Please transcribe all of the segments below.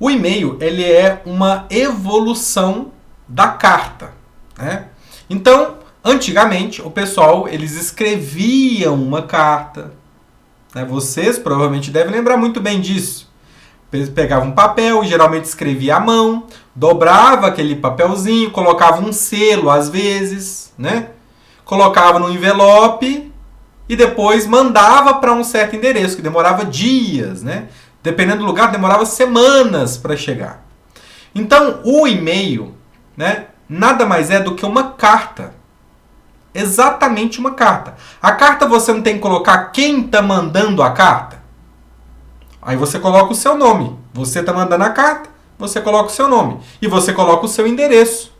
O e-mail ele é uma evolução da carta, né? Então, antigamente, o pessoal eles escreviam uma carta, né? Vocês provavelmente devem lembrar muito bem disso. Pegava um papel, geralmente escrevia à mão, dobrava aquele papelzinho, colocava um selo às vezes, né? Colocava no envelope e depois mandava para um certo endereço, que demorava dias, né? Dependendo do lugar, demorava semanas para chegar. Então, o e-mail, né, nada mais é do que uma carta. Exatamente uma carta. A carta você não tem que colocar quem está mandando a carta. Aí você coloca o seu nome. Você está mandando a carta, você coloca o seu nome. E você coloca o seu endereço.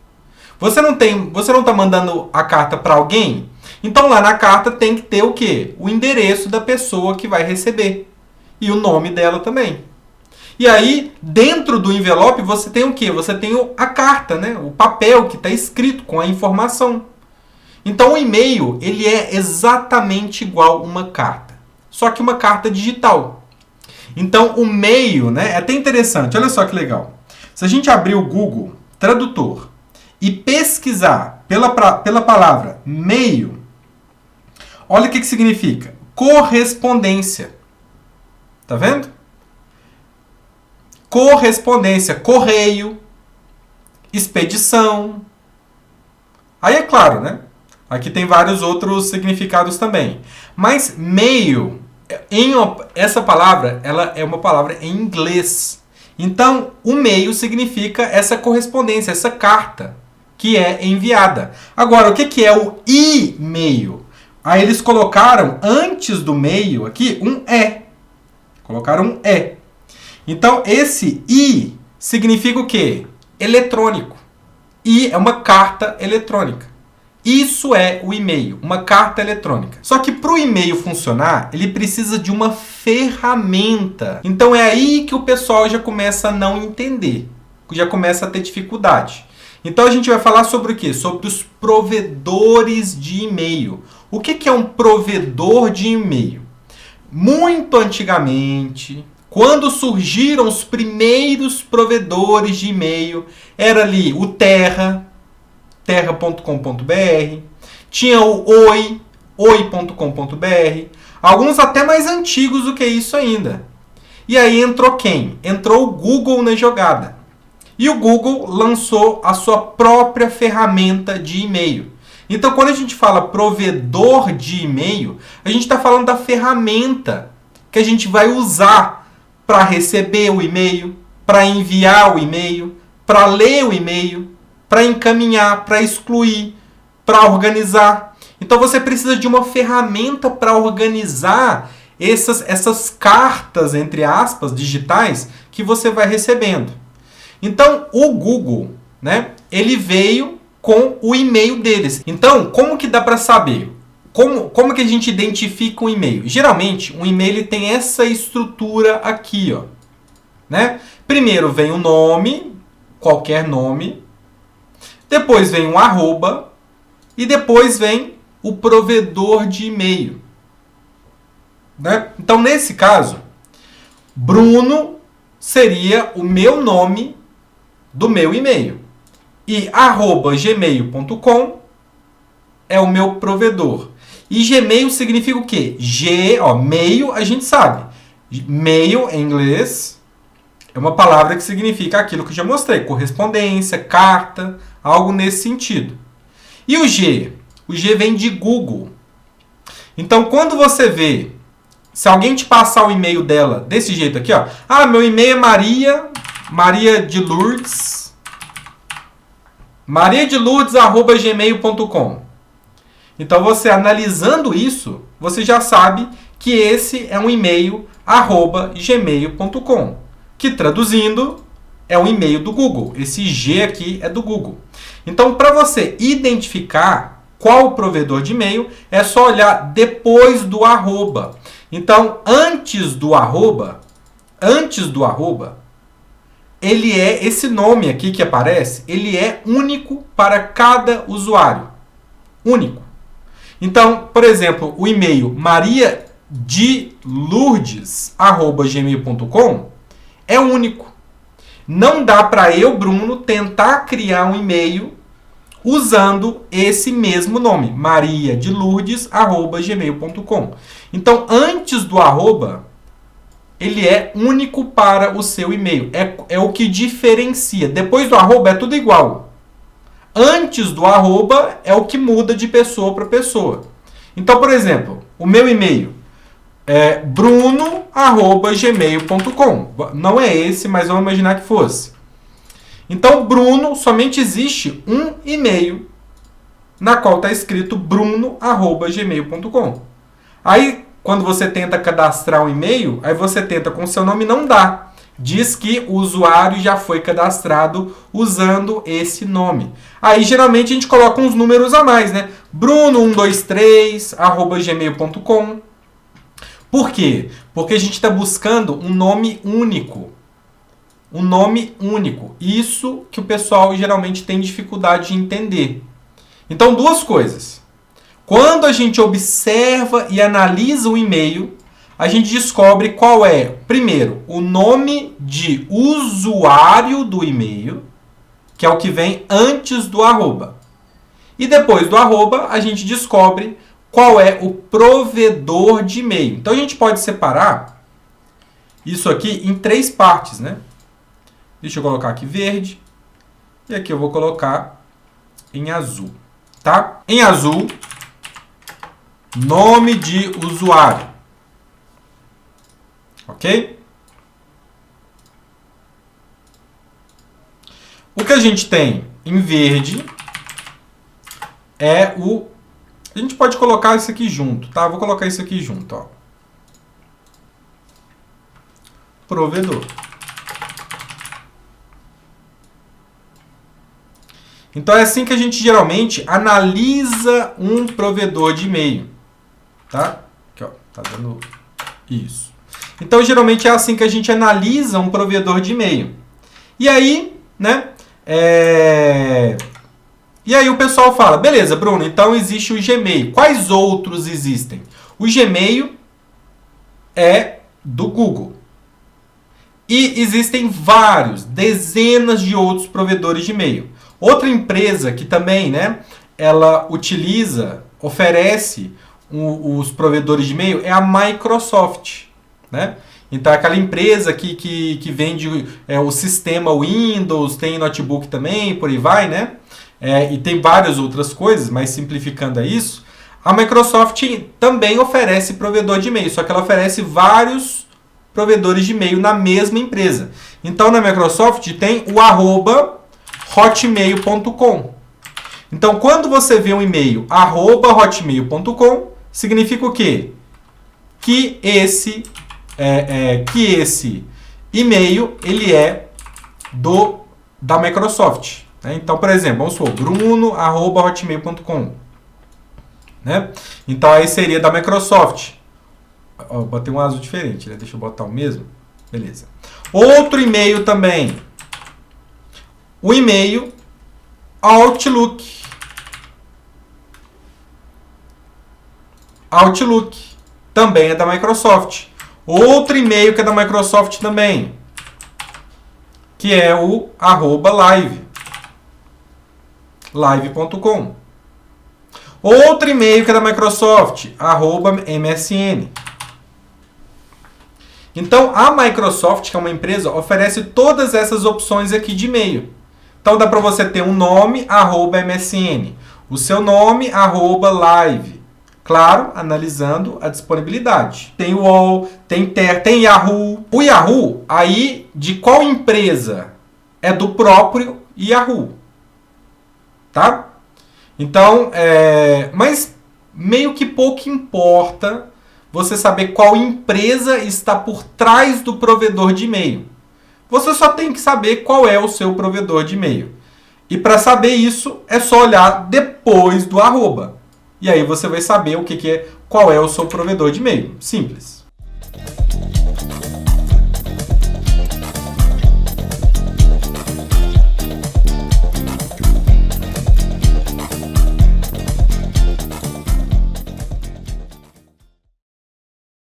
Você não está mandando a carta para alguém? Então lá na carta tem que ter o quê? O endereço da pessoa que vai receber. E o nome dela também. E aí, dentro do envelope, você tem o quê? Você tem a carta, né? O papel que está escrito com a informação. Então, o e-mail, ele é exatamente igual uma carta. Só que uma carta digital. Então, o mail, né? É até interessante. Olha só que legal. Se a gente abrir o Google Tradutor e pesquisar pela palavra mail, olha o que significa. Correspondência. Tá vendo? Correspondência, correio, expedição. Aí é claro, né? Aqui tem vários outros significados também. Mas mail, essa palavra, ela é uma palavra em inglês. Então, o mail significa essa correspondência, essa carta que é enviada. Agora, o que é o e-mail? Aí eles colocaram antes do mail aqui um E. Colocaram um E. Então, esse I significa o quê? Eletrônico. I é uma carta eletrônica. Isso é o e-mail, uma carta eletrônica. Só que para o e-mail funcionar, ele precisa de uma ferramenta. Então, é aí que o pessoal já começa a não entender. Já começa a ter dificuldade. Então, a gente vai falar sobre o quê? Sobre os provedores de e-mail. O que é um provedor de e-mail? Muito antigamente, quando surgiram os primeiros provedores de e-mail, era ali o terra.com.br, tinha o oi.com.br, alguns até mais antigos do que isso ainda. E aí entrou quem? Entrou o Google na jogada. E o Google lançou a sua própria ferramenta de e-mail. Então, quando a gente fala provedor de e-mail, a gente está falando da ferramenta que a gente vai usar para receber o e-mail, para enviar o e-mail, para ler o e-mail, para encaminhar, para excluir, para organizar. Então, você precisa de uma ferramenta para organizar essas cartas, entre aspas, digitais que você vai recebendo. Então, o Google, né, ele veio com o e-mail deles. Então, como que dá para saber? Como que a gente identifica um e-mail? Geralmente, um e-mail ele tem essa estrutura aqui, ó, né? Primeiro vem o nome, qualquer nome. Depois vem um arroba. E depois vem o provedor de e-mail. Né? Então, nesse caso, Bruno seria o meu nome do meu e-mail. E @gmail.com é o meu provedor. E Gmail significa o quê? Mail, a gente sabe. Mail, em inglês, é uma palavra que significa aquilo que eu já mostrei. Correspondência, carta, algo nesse sentido. E o G? O G vem de Google. Então, quando você vê, se alguém te passar o e-mail dela desse jeito aqui, ó. Ah, meu e-mail é Maria de Lourdes, mariadelourdes@gmail.com. Então, você analisando isso, você já sabe que esse é um e-mail @gmail.com, que traduzindo é um e-mail do Google. Esse G aqui é do Google. Então, para você identificar qual o provedor de e-mail, é só olhar depois do arroba. Então, antes do arroba, ele é esse nome aqui que aparece, ele é único para cada usuário. Único. Então, por exemplo, o e-mail mariadelourdes@gmail.com é único. Não dá para eu, Bruno, tentar criar um e-mail usando esse mesmo nome, mariadelourdes@gmail.com. Então, antes do arroba, ele é único para o seu e-mail. É o que diferencia. Depois do arroba é tudo igual. Antes do arroba é o que muda de pessoa para pessoa. Então, por exemplo, o meu e-mail é bruno@gmail.com. Não é esse, mas vamos imaginar que fosse. Então, Bruno, somente existe um e-mail na qual está escrito bruno@gmail.com. Aí, quando você tenta cadastrar um e-mail, aí você tenta com o seu nome, não dá. Diz que o usuário já foi cadastrado usando esse nome. Aí, geralmente, a gente coloca uns números a mais, né? bruno123@gmail.com. Por quê? Porque a gente está buscando um nome único. Um nome único. Isso que o pessoal geralmente tem dificuldade de entender. Então, duas coisas. Quando a gente observa e analisa o e-mail, a gente descobre qual é, primeiro, o nome de usuário do e-mail, que é o que vem antes do arroba. E depois do arroba, a gente descobre qual é o provedor de e-mail. Então, a gente pode separar isso aqui em três partes, né? Deixa eu colocar aqui verde. E aqui eu vou colocar em azul, tá? Em azul, nome de usuário. Ok? O que a gente tem em verde é o... A gente pode colocar isso aqui junto, tá? Vou colocar isso aqui junto, ó. Provedor. Então é assim que a gente geralmente analisa um provedor de e-mail, tá? Aqui, ó, tá dando isso. Então geralmente é assim que a gente analisa um provedor de e-mail. E aí, né? E aí o pessoal fala, beleza, Bruno, então existe o Gmail. Quais outros existem? O Gmail é do Google. E existem vários, dezenas de outros provedores de e-mail. Outra empresa que também, né, ela oferece os provedores de e-mail é a Microsoft, né? Então, é aquela empresa que vende o sistema Windows, tem notebook também, por aí vai, né? E tem várias outras coisas, mas simplificando isso, a Microsoft também oferece provedor de e-mail, só que ela oferece vários provedores de e-mail na mesma empresa. Então, na Microsoft tem o @hotmail.com. Então, quando você vê um e-mail @hotmail.com, significa o quê? Que esse e-mail ele é da Microsoft. Né? Então, por exemplo, vamos supor, bruno@hotmail.com. Né? Então, aí seria da Microsoft. Ó, botei um azul diferente, né? Deixa eu botar o mesmo. Beleza. Outro e-mail também. O e-mail Outlook. Outlook também é da Microsoft. Outro e-mail que é da Microsoft também, que é o @live. live.com. Outro e-mail que é da Microsoft, @MSN. Então, a Microsoft, que é uma empresa, oferece todas essas opções aqui de e-mail. Então, dá para você ter um nome, @MSN. O seu nome, @live. Claro, analisando a disponibilidade. Tem o UOL, tem Yahoo. O Yahoo, aí, de qual empresa? É do próprio Yahoo. Tá? Então, mas meio que pouco importa você saber qual empresa está por trás do provedor de e-mail. Você só tem que saber qual é o seu provedor de e-mail. E para saber isso, é só olhar depois do arroba. E aí você vai saber qual é o seu provedor de e-mail. Simples.